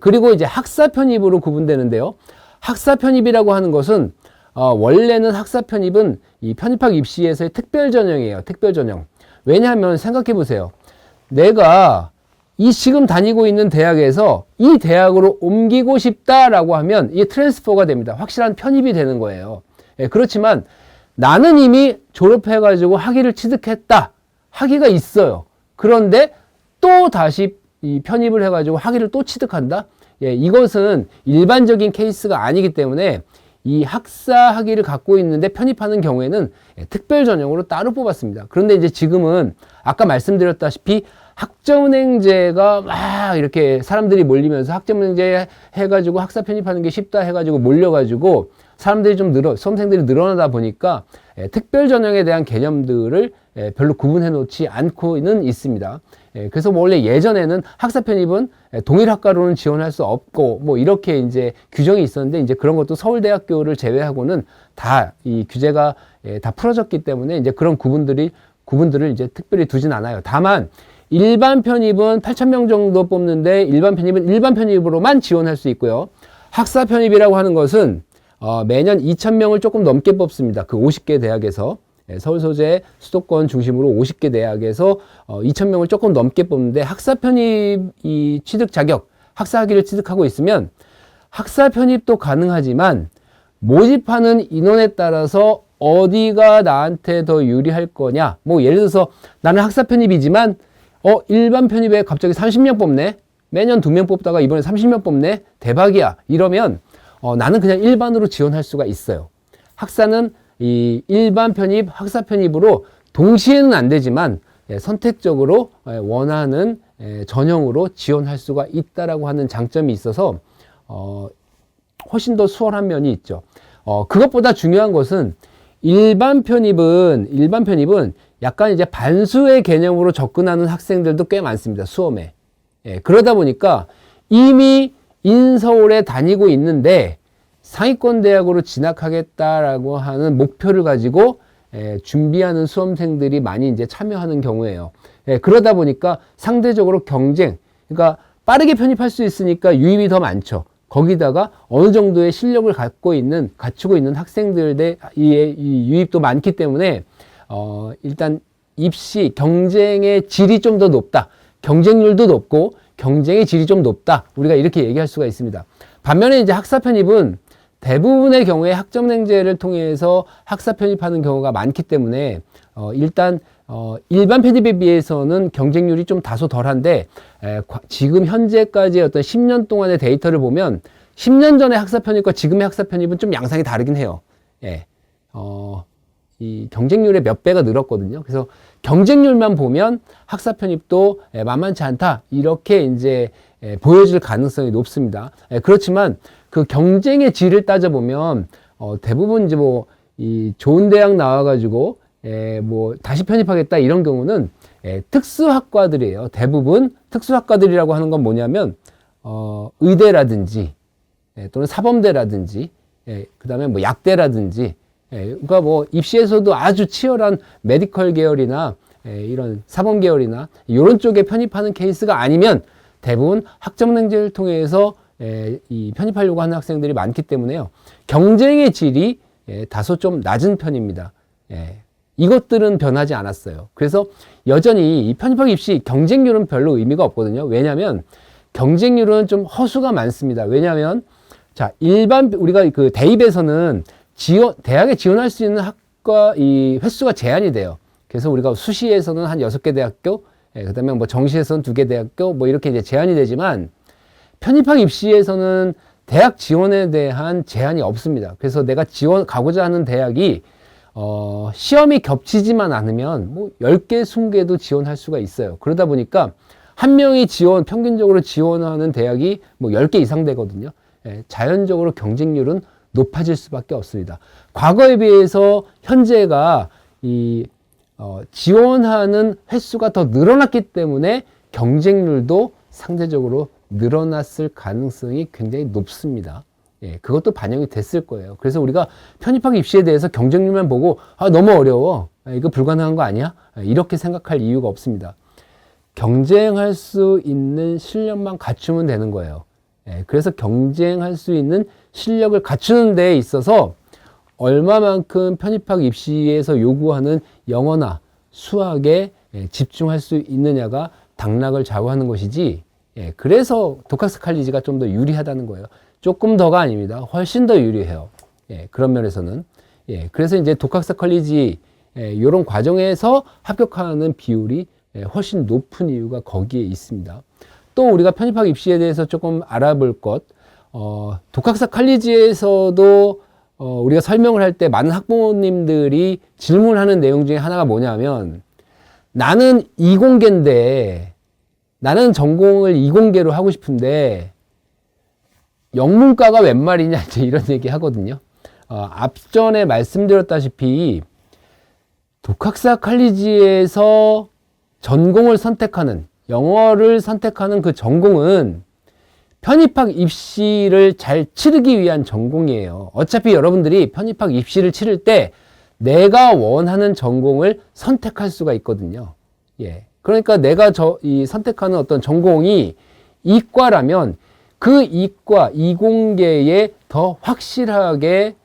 그리고 이제 학사 편입으로 구분되는데요. 학사 편입이라고 하는 것은 원래는 학사 편입은 이 편입학 입시에서의 특별 전형이에요. 특별 전형. 왜냐하면 생각해 보세요. 내가 이 지금 다니고 있는 대학에서 이 대학으로 옮기고 싶다라고 하면 이게 트랜스퍼가 됩니다. 확실한 편입이 되는 거예요. 그렇지만 나는 이미 졸업해가지고 학위를 취득했다. 학위가 있어요. 그런데 또 다시 이 편입을 해가지고 학위를 또 취득한다. 이것은 일반적인 케이스가 아니기 때문에 이 학사 학위를 갖고 있는데 편입하는 경우에는 특별 전형으로 따로 뽑았습니다. 그런데 이제 지금은 아까 말씀드렸다시피 학점은행제가 막 이렇게 사람들이 몰리면서 학점은행제 해가지고 학사 편입하는 게 쉽다 해가지고 몰려가지고 사람들이 좀 수험생들이 늘어나다 보니까 특별 전형에 대한 개념들을 별로 구분해 놓지 않고는 있습니다. 그래서 뭐 원래 예전에는 학사 편입은 동일 학과로는 지원할 수 없고 뭐 이렇게 이제 규정이 있었는데 이제 그런 것도 서울대학교를 제외하고는 다 이 규제가 다 풀어졌기 때문에 이제 그런 구분들을 이제 특별히 두진 않아요. 다만 일반 편입은 8,000명 정도 뽑는데 일반 편입은 일반 편입으로만 지원할 수 있고요. 학사 편입이라고 하는 것은 매년 2,000명을 조금 넘게 뽑습니다. 그 50개 대학에서 서울 소재 수도권 중심으로 50개 대학에서 2,000명을 조금 넘게 뽑는데 학사 편입 이 취득 자격, 학사 학위를 취득하고 있으면 학사 편입도 가능하지만 모집하는 인원에 따라서 어디가 나한테 더 유리할 거냐. 뭐 예를 들어서 나는 학사 편입이지만 일반 편입에 갑자기 30명 뽑네. 매년 2명 뽑다가 이번에 30명 뽑네. 대박이야. 이러면 나는 그냥 일반으로 지원할 수가 있어요. 학사는 이 일반 편입, 학사 편입으로 동시에는 안 되지만 선택적으로 원하는 전형으로 지원할 수가 있다라고 하는 장점이 있어서 훨씬 더 수월한 면이 있죠. 그것보다 중요한 것은 일반 편입은 약간 이제 반수의 개념으로 접근하는 학생들도 꽤 많습니다. 수험에. 그러다 보니까 이미 인서울에 다니고 있는데 상위권 대학으로 진학하겠다라고 하는 목표를 가지고 준비하는 수험생들이 많이 이제 참여하는 경우예요. 그러다 보니까 상대적으로 경쟁, 그러니까 빠르게 편입할 수 있으니까 유입이 더 많죠. 거기다가 어느 정도의 실력을 갖추고 있는 학생들의 이 유입도 많기 때문에 일단 입시 경쟁의 질이 좀 더 높다. 경쟁률도 높고 경쟁의 질이 좀 높다. 우리가 이렇게 얘기할 수가 있습니다. 반면에 이제 학사 편입은 대부분의 경우에 학점행제를 통해서 학사 편입하는 경우가 많기 때문에 일단 일반 편입에 비해서는 경쟁률이 좀 다소 덜한데 지금 현재까지의 어떤 10년 동안의 데이터를 보면 10년 전의 학사 편입과 지금의 학사 편입은 좀 양상이 다르긴 해요. 이 경쟁률의 몇 배가 늘었거든요. 그래서 경쟁률만 보면 학사 편입도 만만치 않다. 이렇게 이제 보여질 가능성이 높습니다. 그렇지만 그 경쟁의 질을 따져보면 대부분 이제 뭐 이 좋은 대학 나와가지고 뭐 다시 편입하겠다 이런 경우는 특수학과들이에요. 대부분 특수학과들이라고 하는 건 뭐냐면 의대라든지 또는 사범대라든지 그 다음에 뭐 약대라든지 그러니까 뭐 입시에서도 아주 치열한 메디컬 계열이나 이런 사범 계열이나 이런 쪽에 편입하는 케이스가 아니면 대부분 학점행제를 통해서 이 편입하려고 하는 학생들이 많기 때문에요. 경쟁의 질이 다소 좀 낮은 편입니다. 이것들은 변하지 않았어요. 그래서 여전히 이 편입학 입시 경쟁률은 별로 의미가 없거든요. 왜냐하면 경쟁률은 좀 허수가 많습니다. 왜냐하면 자 일반 우리가 그 대입에서는 대학에 지원할 수 있는 학과 이 횟수가 제한이 돼요. 그래서 우리가 수시에서는 한 6개 대학교, 그 다음에 뭐 정시에서는 2개 대학교, 뭐 이렇게 이제 제한이 되지만 편입학 입시에서는 대학 지원에 대한 제한이 없습니다. 그래서 내가 가고자 하는 대학이, 시험이 겹치지만 않으면 뭐 10개, 20개도 지원할 수가 있어요. 그러다 보니까 한 명이 평균적으로 지원하는 대학이 뭐 10개 이상 되거든요. 자연적으로 경쟁률은 높아질 수밖에 없습니다. 과거에 비해서 현재가 지원하는 횟수가 더 늘어났기 때문에 경쟁률도 상대적으로 늘어났을 가능성이 굉장히 높습니다. 그것도 반영이 됐을 거예요. 그래서 우리가 편입학 입시에 대해서 경쟁률만 보고 너무 어려워. 이거 불가능한 거 아니야? 이렇게 생각할 이유가 없습니다. 경쟁할 수 있는 실력만 갖추면 되는 거예요. 그래서 경쟁할 수 있는 실력을 갖추는 데에 있어서 얼마만큼 편입학 입시에서 요구하는 영어나 수학에 집중할 수 있느냐가 당락을 좌우하는 것이지, 그래서 독학사 칼리지가 좀 더 유리하다는 거예요. 조금 더가 아닙니다. 훨씬 더 유리해요. 그런 면에서는. 그래서 이제 독학사 칼리지 이런 과정에서 합격하는 비율이 훨씬 높은 이유가 거기에 있습니다. 또 우리가 편입학 입시에 대해서 조금 알아볼 것, 독학사 칼리지에서도 우리가 설명을 할 때 많은 학부모님들이 질문하는 내용 중에 하나가 뭐냐면, 나는 이공계인데, 나는 전공을 이공계로 하고 싶은데, 영문과가 웬 말이냐, 이제 이런 얘기 하거든요. 앞전에 말씀드렸다시피, 독학사 칼리지에서 전공을 선택하는, 영어를 선택하는 그 전공은 편입학 입시를 잘 치르기 위한 전공이에요. 어차피 여러분들이 편입학 입시를 치를 때 내가 원하는 전공을 선택할 수가 있거든요. 예. 그러니까 내가 이 선택하는 어떤 전공이 이과라면 그 이과, 이공계에 더 확실하게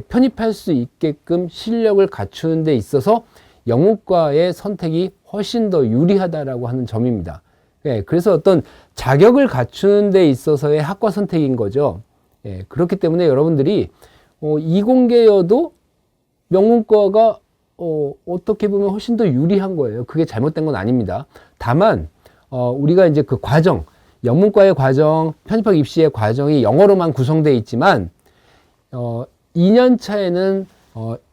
편입할 수 있게끔 실력을 갖추는 데 있어서 영문과의 선택이 훨씬 더 유리하다라고 하는 점입니다. 예, 그래서 어떤 자격을 갖추는 데 있어서의 학과 선택인 거죠. 예, 그렇기 때문에 여러분들이 이공계여도 영문과가 어떻게 보면 훨씬 더 유리한 거예요. 그게 잘못된 건 아닙니다. 다만 우리가 이제 그 과정, 영문과의 과정, 편입학 입시의 과정이 영어로만 구성되어 있지만 2년 차에는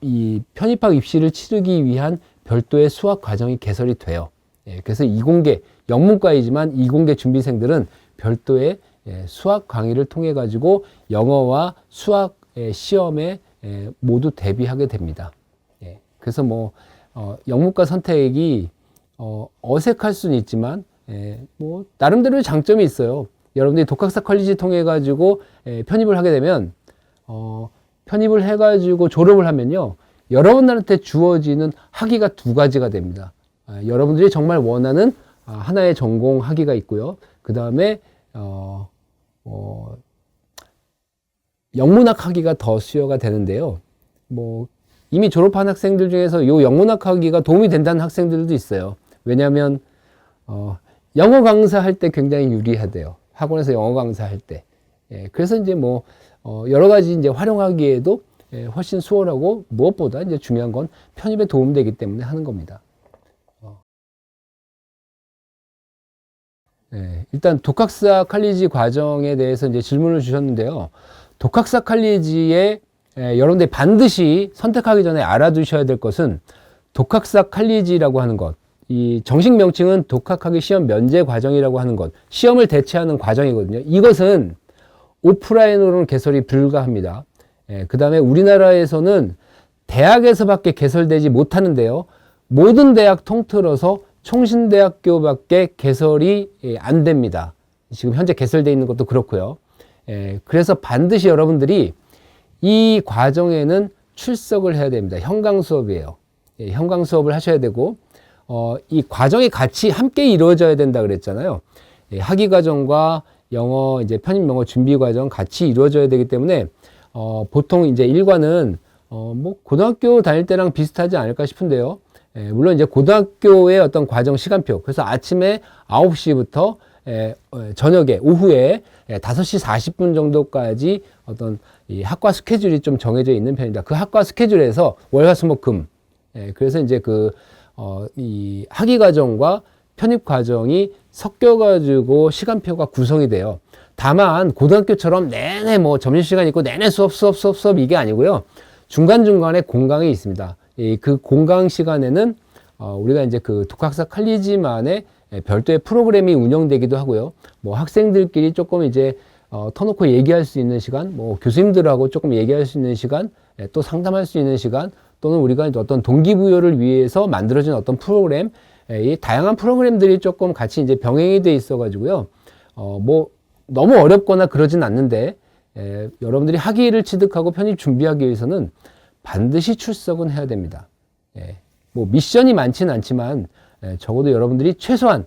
이 편입학 입시를 치르기 위한 별도의 수학 과정이 개설이 돼요. 예, 그래서 이공계, 영문과이지만 이공계 준비생들은 별도의 수학 강의를 통해 가지고 영어와 수학 시험에 모두 대비하게 됩니다. 예, 그래서 뭐 영문과 선택이 어색할 수는 있지만 뭐 나름대로의 장점이 있어요. 여러분들이 독학사 컬리지 통해 가지고 편입을 하게 되면 편입을 해 가지고 졸업을 하면요, 여러분들한테 주어지는 학위가 두 가지가 됩니다. 여러분들이 정말 원하는 하나의 전공 학위가 있고요. 그 다음에 영문학 학위가 더 수여가 되는데요. 뭐 이미 졸업한 학생들 중에서 이 영문학 학위가 도움이 된다는 학생들도 있어요. 왜냐하면 영어 강사할 때 굉장히 유리하대요. 학원에서 영어 강사할 때. 예, 그래서 이제 뭐 여러 가지 이제 활용하기에도 훨씬 수월하고, 무엇보다 이제 중요한 건 편입에 도움되기 때문에 하는 겁니다. 일단 독학사 칼리지 과정에 대해서 이제 질문을 주셨는데요. 독학사 칼리지에 여러분들이 반드시 선택하기 전에 알아두셔야 될 것은, 독학사 칼리지라고 하는 것, 이 정식 명칭은 독학학위 시험 면제 과정이라고 하는 것, 시험을 대체하는 과정이거든요. 이것은 오프라인으로는 개설이 불가합니다. 그 다음에 우리나라에서는 대학에서밖에 개설되지 못하는데요. 모든 대학 통틀어서 총신대학교밖에 개설이 안 됩니다. 지금 현재 개설되어 있는 것도 그렇고요. 그래서 반드시 여러분들이 이 과정에는 출석을 해야 됩니다. 현강 수업이에요. 현강 수업을 하셔야 되고, 이 과정이 같이 함께 이루어져야 된다 그랬잖아요. 학위 과정과 영어 이제 편입 영어 준비 과정 같이 이루어져야 되기 때문에 보통 이제 일과는 뭐 고등학교 다닐 때랑 비슷하지 않을까 싶은데요. 물론 이제 고등학교의 어떤 과정 시간표, 그래서 아침에 9시부터 저녁에 오후에 5시 40분 정도까지 어떤 이 학과 스케줄이 좀 정해져 있는 편입니다. 그 학과 스케줄에서 월화수목금, 그래서 이제 이 학위 과정과 편입 과정이 섞여가지고 시간표가 구성이 돼요. 다만 고등학교처럼 내내 뭐 점심시간 있고 내내 수업 이게 아니고요. 중간중간에 공강이 있습니다. 그 공강 시간에는 우리가 이제 그 독학사 칼리지만의 별도의 프로그램이 운영되기도 하고요. 뭐 학생들끼리 조금 이제 터놓고 얘기할 수 있는 시간, 뭐 교수님들하고 조금 얘기할 수 있는 시간, 또 상담할 수 있는 시간, 또는 우리가 어떤 동기부여를 위해서 만들어진 어떤 프로그램, 이 다양한 프로그램들이 조금 같이 이제 병행이 돼 있어 가지고요. 뭐 너무 어렵거나 그러진 않는데, 여러분들이 학위를 취득하고 편입 준비하기 위해서는 반드시 출석은 해야 됩니다. 뭐 미션이 많지는 않지만 적어도 여러분들이 최소한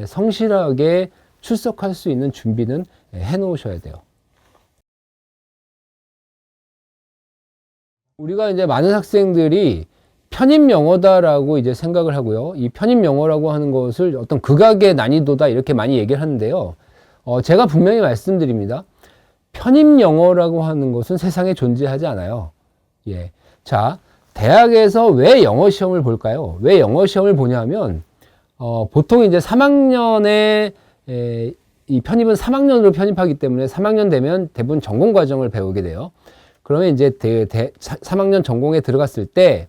성실하게 출석할 수 있는 준비는 해 놓으셔야 돼요. 우리가 이제 많은 학생들이 편입 영어다라고 이제 생각을 하고요. 이 편입 영어라고 하는 것을 어떤 극악의 난이도다 이렇게 많이 얘기를 하는데요. 제가 분명히 말씀드립니다. 편입 영어라고 하는 것은 세상에 존재하지 않아요. 예. 자, 대학에서 왜 영어 시험을 볼까요? 왜 영어 시험을 보냐면, 보통 이제 3학년에, 이 편입은 3학년으로 편입하기 때문에 3학년 되면 대부분 전공 과정을 배우게 돼요. 그러면 이제 3학년 전공에 들어갔을 때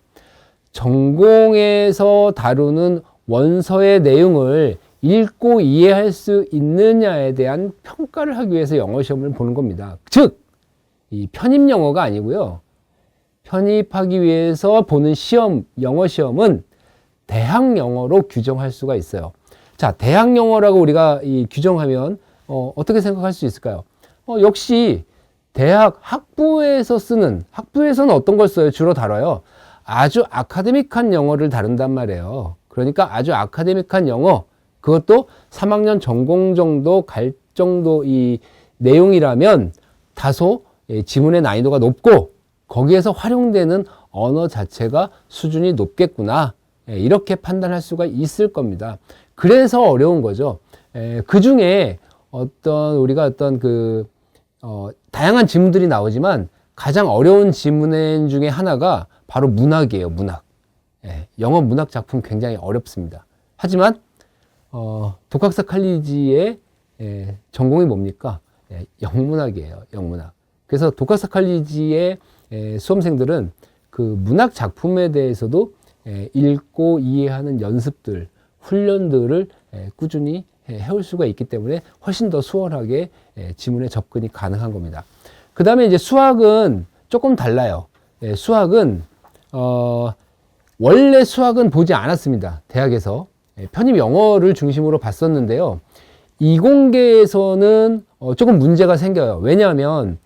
전공에서 다루는 원서의 내용을 읽고 이해할 수 있느냐에 대한 평가를 하기 위해서 영어 시험을 보는 겁니다. 즉, 이 편입 영어가 아니고요. 편입하기 위해서 보는 시험, 영어 시험은 대학 영어로 규정할 수가 있어요. 자, 대학 영어라고 우리가 규정하면 어떻게 생각할 수 있을까요? 역시 대학 학부에서는 어떤 걸 써요? 주로 다뤄요. 아주 아카데믹한 영어를 다룬단 말이에요. 그러니까 아주 아카데믹한 영어, 그것도 3학년 전공 정도 갈 정도 이 내용이라면 다소 지문의 난이도가 높고 거기에서 활용되는 언어 자체가 수준이 높겠구나, 이렇게 판단할 수가 있을 겁니다. 그래서 어려운 거죠. 그 중에 우리가 다양한 지문들이 나오지만 가장 어려운 지문 중에 하나가 바로 문학이에요. 문학. 영어 문학 작품 굉장히 어렵습니다. 하지만 독학사 칼리지의 전공이 뭡니까? 영문학이에요. 영문학. 그래서 독학사 칼리지의 수험생들은 그 문학 작품에 대해서도 읽고 이해하는 연습들, 훈련들을 꾸준히 해올 수가 있기 때문에 훨씬 더 수월하게 지문에 접근이 가능한 겁니다. 그 다음에 이제 수학은 조금 달라요. 수학은 원래 수학은 보지 않았습니다. 대학에서 편입 영어를 중심으로 봤었는데요. 이공계에서는 조금 문제가 생겨요. 왜냐하면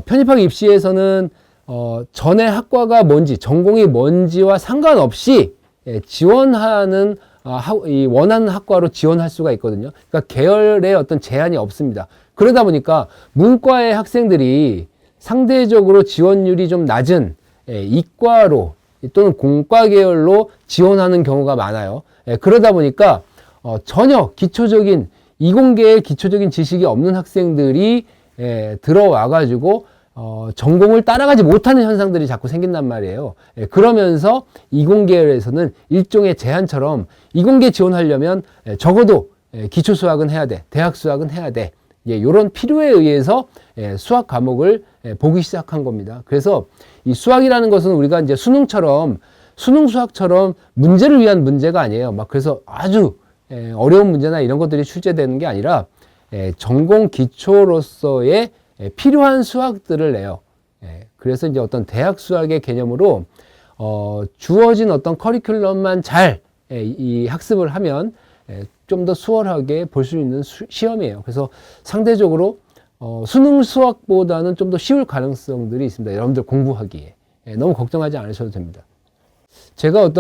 편입학 입시에서는 전에 학과가 뭔지, 전공이 뭔지와 상관없이 지원하는 원하는 학과로 지원할 수가 있거든요. 그러니까 계열의 어떤 제한이 없습니다. 그러다 보니까 문과의 학생들이 상대적으로 지원율이 좀 낮은 이과로 또는 공과 계열로 지원하는 경우가 많아요. 그러다 보니까 전혀 기초적인 이공계의 기초적인 지식이 없는 학생들이 들어와 가지고 전공을 따라가지 못하는 현상들이 자꾸 생긴단 말이에요. 그러면서 이공계열에서는 일종의 제한처럼 이공계 지원하려면 적어도 기초 수학은 해야 돼, 대학 수학은 해야 돼, 이런 필요에 의해서 수학 과목을 보기 시작한 겁니다. 그래서 이 수학이라는 것은 우리가 이제 수능 수학처럼 문제를 위한 문제가 아니에요. 그래서 아주 어려운 문제나 이런 것들이 출제되는 게 아니라 전공 기초로서의 필요한 수학들을 내요. 그래서 이제 어떤 대학 수학의 개념으로 주어진 어떤 커리큘럼만 잘 이 학습을 하면 좀 더 수월하게 볼 수 있는 시험이에요. 그래서 상대적으로 수능 수학보다는 좀 더 쉬울 가능성들이 있습니다. 여러분들 공부하기에. 너무 걱정하지 않으셔도 됩니다. 제가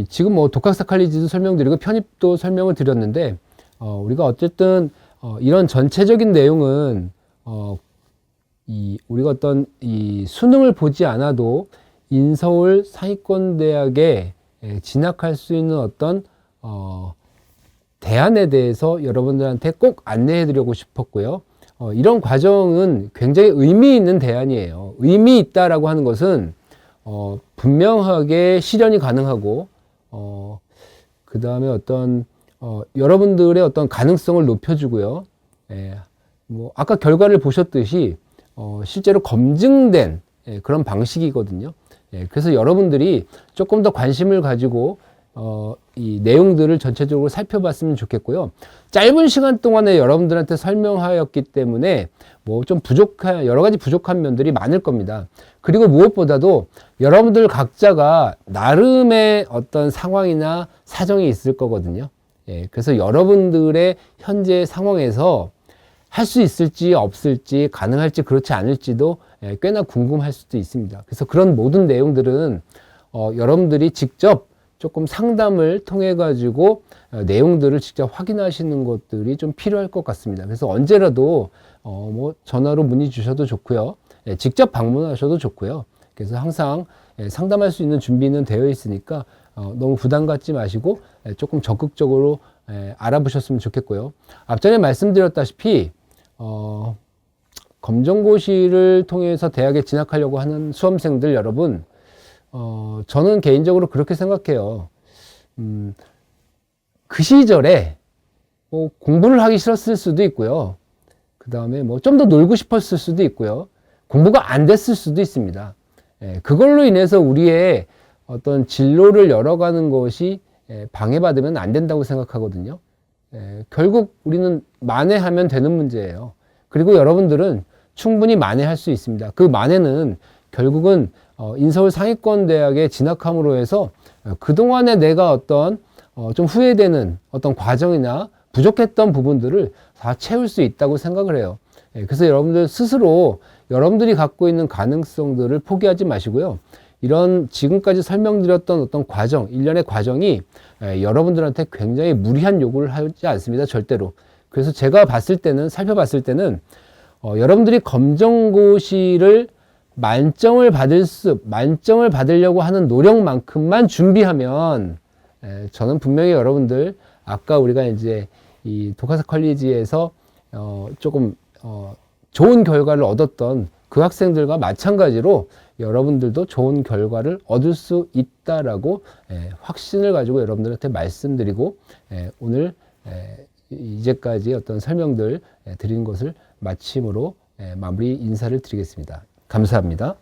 지금 독학사 칼리지도 설명드리고 편입도 설명을 드렸는데, 우리가 어쨌든 이런 전체적인 내용은 우리가 이 수능을 보지 않아도 인서울 상위권대학에 진학할 수 있는 어떤 대안에 대해서 여러분들한테 꼭 안내해 드리고 싶었고요. 이런 과정은 굉장히 의미 있는 대안이에요. 의미 있다라고 하는 것은 분명하게 실현이 가능하고 그 다음에 여러분들의 어떤 가능성을 높여주고요. 아까 결과를 보셨듯이 실제로 검증된 그런 방식이거든요. 그래서 여러분들이 조금 더 관심을 가지고 이 내용들을 전체적으로 살펴봤으면 좋겠고요. 짧은 시간 동안에 여러분들한테 설명하였기 때문에 좀 여러 가지 부족한 면들이 많을 겁니다. 그리고 무엇보다도 여러분들 각자가 나름의 어떤 상황이나 사정이 있을 거거든요. 그래서 여러분들의 현재 상황에서 할 수 있을지 없을지 가능할지 그렇지 않을지도 꽤나 궁금할 수도 있습니다. 그래서 그런 모든 내용들은 여러분들이 직접 조금 상담을 통해 가지고 내용들을 직접 확인하시는 것들이 좀 필요할 것 같습니다. 그래서 언제라도 전화로 문의 주셔도 좋고요. 직접 방문하셔도 좋고요. 그래서 항상 상담할 수 있는 준비는 되어 있으니까 너무 부담 갖지 마시고 조금 적극적으로 알아보셨으면 좋겠고요. 앞전에 말씀드렸다시피 검정고시를 통해서 대학에 진학하려고 하는 수험생들 여러분, 저는 개인적으로 그렇게 생각해요. 그 시절에 공부를 하기 싫었을 수도 있고요. 그 다음에 좀 더 놀고 싶었을 수도 있고요. 공부가 안 됐을 수도 있습니다. 그걸로 인해서 우리의 어떤 진로를 열어가는 것이 방해받으면 안 된다고 생각하거든요. 결국 우리는 만회하면 되는 문제예요. 그리고 여러분들은 충분히 만회할 수 있습니다. 그 만회는 결국은 인서울 상위권대학에 진학함으로 해서 그동안에 내가 어떤 좀 후회되는 어떤 과정이나 부족했던 부분들을 다 채울 수 있다고 생각을 해요. 그래서 여러분들 스스로 여러분들이 갖고 있는 가능성들을 포기하지 마시고요. 이런 지금까지 설명드렸던 어떤 과정, 일련의 과정이 여러분들한테 굉장히 무리한 요구를 하지 않습니다. 절대로. 그래서 제가 살펴봤을 때는 여러분들이 검정고시를 만점을 받으려고 하는 노력만큼만 준비하면 저는 분명히 여러분들 아까 우리가 이제 이 도카사 컬리지에서 조금 좋은 결과를 얻었던 그 학생들과 마찬가지로 여러분들도 좋은 결과를 얻을 수 있다라고 확신을 가지고 여러분들한테 말씀드리고 오늘 이제까지 어떤 설명들 드린 것을 마침으로 마무리 인사를 드리겠습니다. 감사합니다.